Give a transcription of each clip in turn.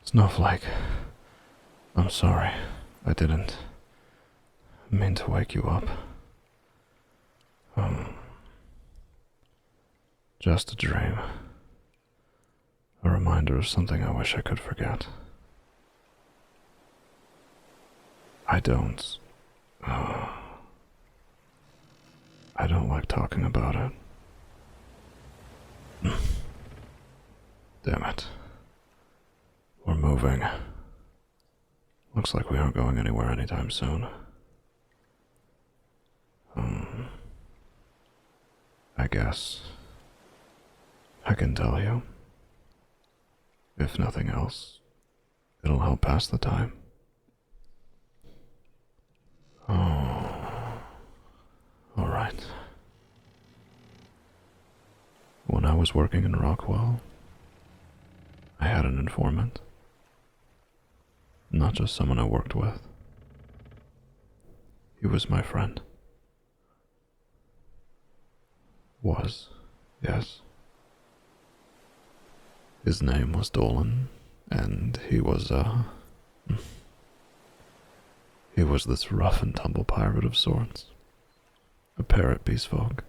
Snowflake, I'm sorry. I didn't mean to wake you up. Just a dream. A reminder of something I wish I could forget. I don't like talking about it. Damn it. We're moving. Looks like we aren't going anywhere anytime soon. I guess I can tell you. If nothing else, it'll help pass the time. Oh, alright. When I was working in Rockwell, I had an informant. Not just someone I worked with. He was my friend. Was, yes. His name was Dolan, and he was this rough and tumble pirate of sorts. A parrot beast folk.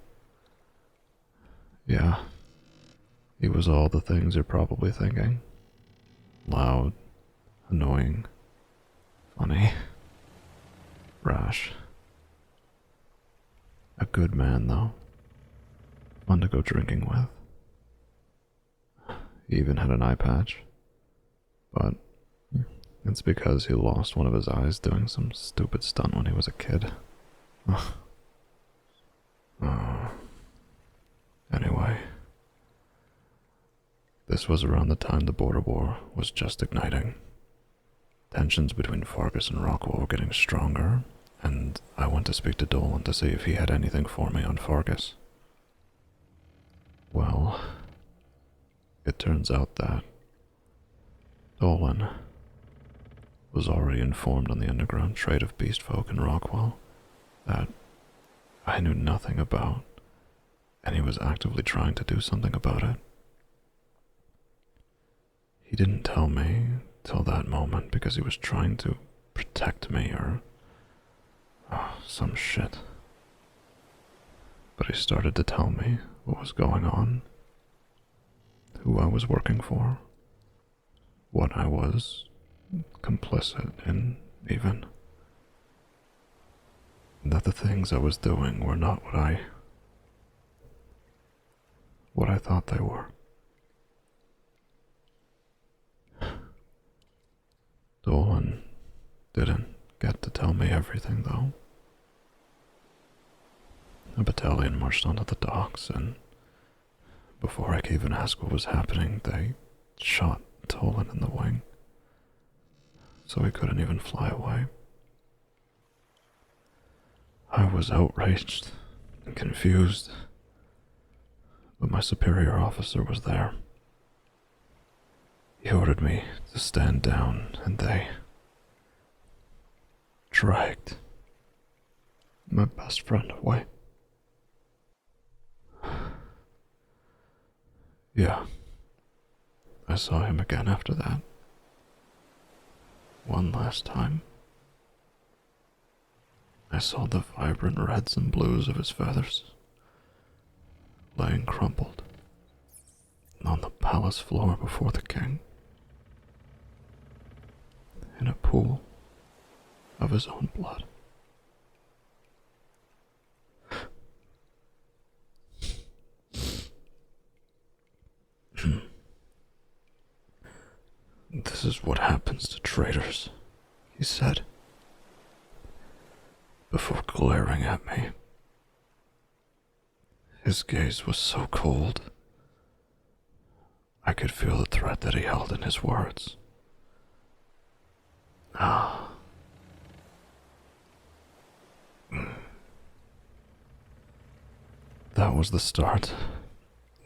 Yeah, he was all the things you're probably thinking. Loud, annoying, funny, rash. A good man, though. Fun to go drinking with. He even had an eye patch. But it's because he lost one of his eyes doing some stupid stunt when he was a kid. Anyway. This was around the time the border war was just igniting. Tensions between Fargus and Rockwell were getting stronger, and I went to speak to Dolan to see if he had anything for me on Fargus. Well, it turns out that Dolan was already informed on the underground trade of beast folk in Rockwell that I knew nothing about, and he was actively trying to do something about it. He didn't tell me till that moment because he was trying to protect me or some shit. But he started to tell me what was going on, who I was working for, what I was complicit in, even. That the things I was doing were not what I thought they were. Dolan didn't get to tell me everything, though. A battalion marched onto the docks, and before I could even ask what was happening, they shot Dolan in the wing, so he couldn't even fly away. I was outraged and confused, but my superior officer was there. He ordered me to stand down, and they dragged my best friend away. Yeah, I saw him again after that. One last time. I saw the vibrant reds and blues of his feathers, laying crumpled on the palace floor before the king, in a pool of his own blood. This is what happens to traitors, he said, before glaring at me. His gaze was so cold, I could feel the threat that he held in his words. That was the start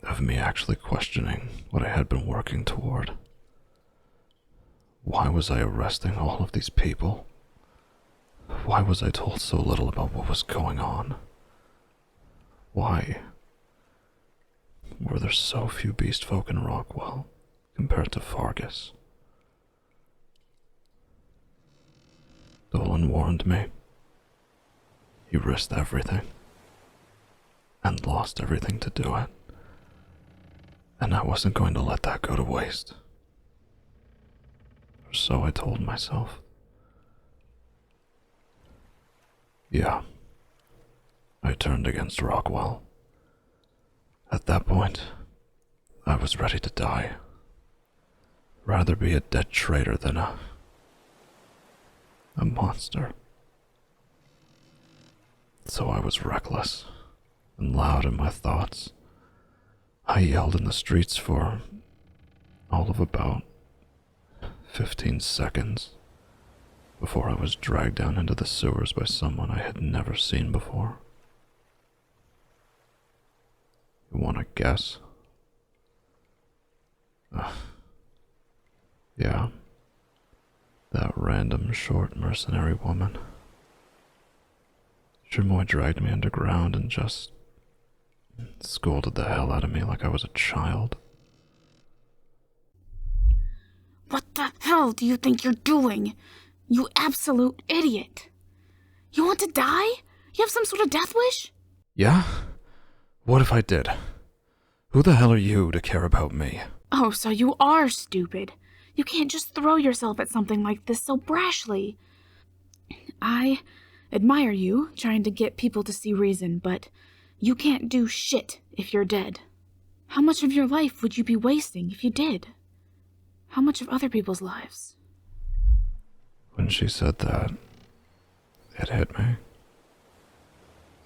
of me actually questioning what I had been working toward. Why was I arresting all of these people? Why was I told so little about what was going on? Why? were there so few beast folk in Rockwell compared to Fargus. Dolan warned me. He risked everything, and lost everything to do it, and I wasn't going to let that go to waste. Or so I told myself. Yeah, I turned against Rockwell. At that point, I was ready to die. Rather be a dead traitor than a monster. So I was reckless and loud in my thoughts. I yelled in the streets for all of about 15 seconds before I was dragged down into the sewers by someone I had never seen before. You want to guess? Yeah, that random short mercenary woman. Shor'moi dragged me underground and just scolded the hell out of me like I was a child. What the hell do you think you're doing? You absolute idiot. You want to die? You have some sort of death wish? Yeah? What if I did? Who the hell are you to care about me? Oh, so you are stupid. You can't just throw yourself at something like this so brashly. I admire you trying to get people to see reason, but you can't do shit if you're dead. How much of your life would you be wasting if you did? How much of other people's lives? When she said that, it hit me.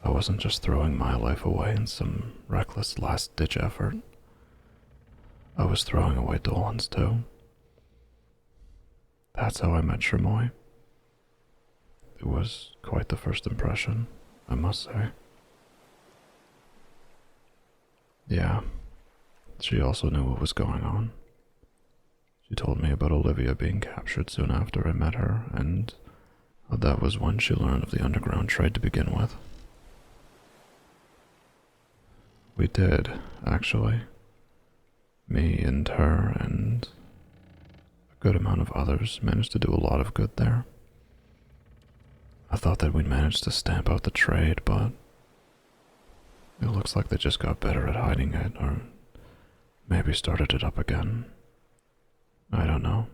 I wasn't just throwing my life away in some reckless last-ditch effort. I was throwing away Dolan's too. That's how I met Shor'moi. It was quite the first impression, I must say. Yeah, she also knew what was going on. She told me about Olivia being captured soon after I met her, and that was when she learned of the underground trade to begin with. We did, actually. Me and her and a good amount of others managed to do a lot of good there. I thought that we'd managed to stamp out the trade, but it looks like they just got better at hiding it, or maybe started it up again. I don't know.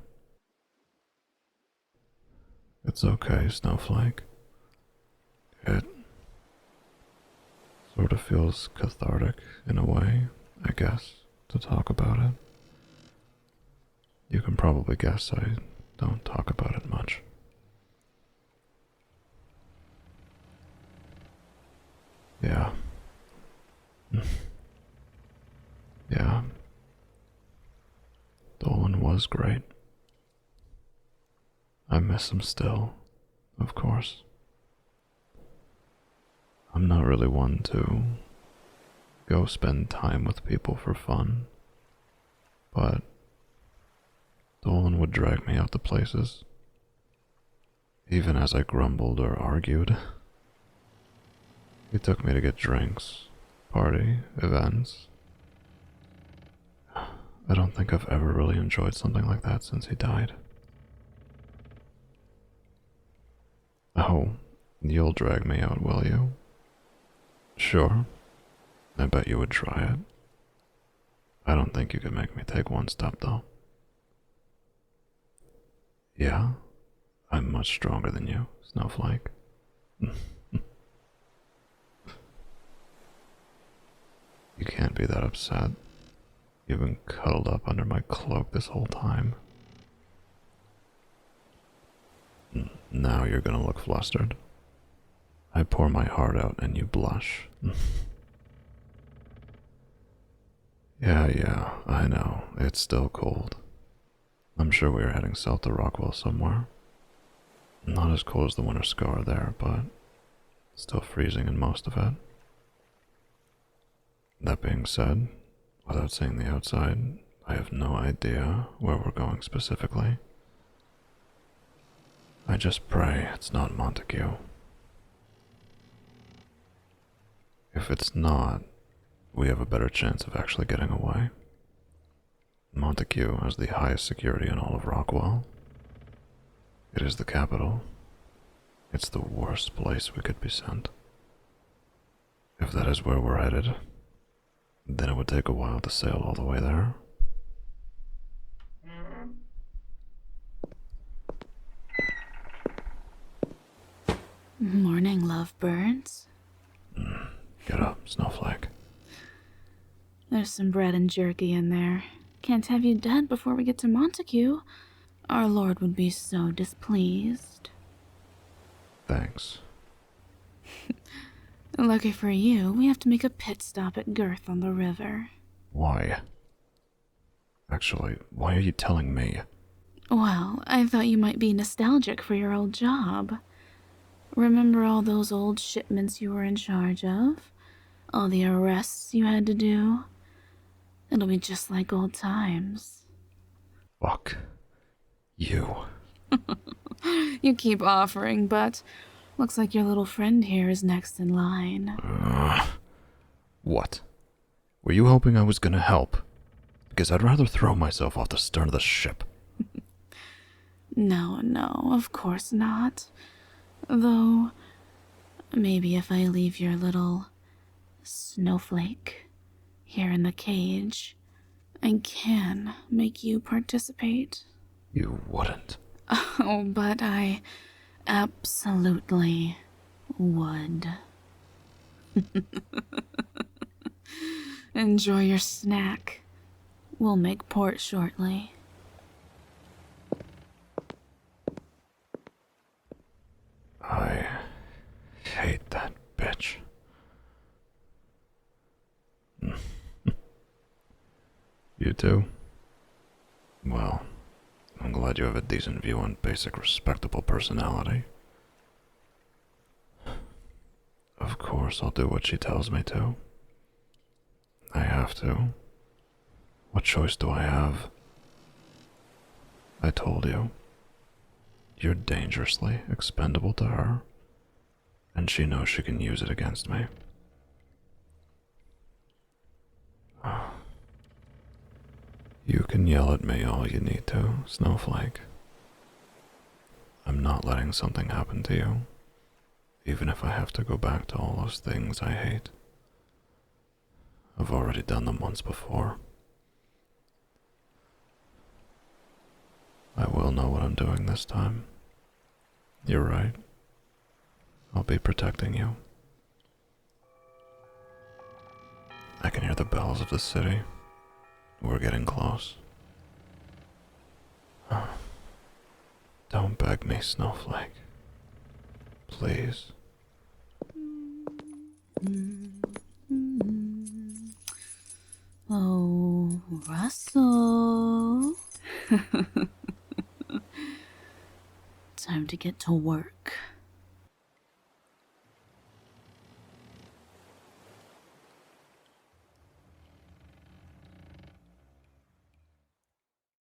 It's okay, Snowflake. It sort of feels cathartic in a way, I guess, to talk about it. You can probably guess I don't talk about it much. Yeah. Yeah. Dolan was great. I miss him still, of course. I'm not really one to go spend time with people for fun, but Dolan would drag me out to places, even as I grumbled or argued. He took me to get drinks, party, events. I don't think I've ever really enjoyed something like that since he died. Oh, you'll drag me out, will you? Sure. I bet you would try it. I don't think you could make me take one step, though. Yeah? I'm much stronger than you, Snowflake. You can't be that upset. You've been cuddled up under my cloak this whole time. Now you're gonna look flustered. I pour my heart out and you blush. Yeah, I know. It's still cold. I'm sure we are heading south to Rockwell somewhere. Not as cold as the winter scar there, but still freezing in most of it. That being said, without seeing the outside, I have no idea where we're going specifically. I just pray it's not Montague. If it's not, we have a better chance of actually getting away. Montague has the highest security in all of Rockwell. It is the capital. It's the worst place we could be sent. If that is where we're headed, then it would take a while to sail all the way there. Morning, lovebirds. Get up, Snowflake. There's some bread and jerky in there. Can't have you dead before we get to Montague. Our lord would be so displeased. Thanks. Lucky for you, we have to make a pit stop at Girth on the river. Why? Actually, why are you telling me? Well, I thought you might be nostalgic for your old job. Remember all those old shipments you were in charge of? All the arrests you had to do? It'll be just like old times. Fuck you. You keep offering, but looks like your little friend here is next in line. What? Were you hoping I was gonna help? Because I'd rather throw myself off the stern of the ship. No, of course not. Though, maybe if I leave your little snowflake here in the cage, I can make you participate. You wouldn't. Oh, but I absolutely would. Enjoy your snack. We'll make port shortly. I hate that bitch. You too? Well, I'm glad you have a decent view on basic respectable personality. Of course I'll do what she tells me to. I have to. What choice do I have? I told you. You're dangerously expendable to her, and she knows she can use it against me. You can yell at me all you need to, Snowflake. I'm not letting something happen to you, even if I have to go back to all those things I hate. I've already done them once before. I will know what I'm doing this time. You're right. I'll be protecting you. I can hear the bells of the city. We're getting close. Don't beg me, Snowflake. Please. Oh, Russel. Time to get to work.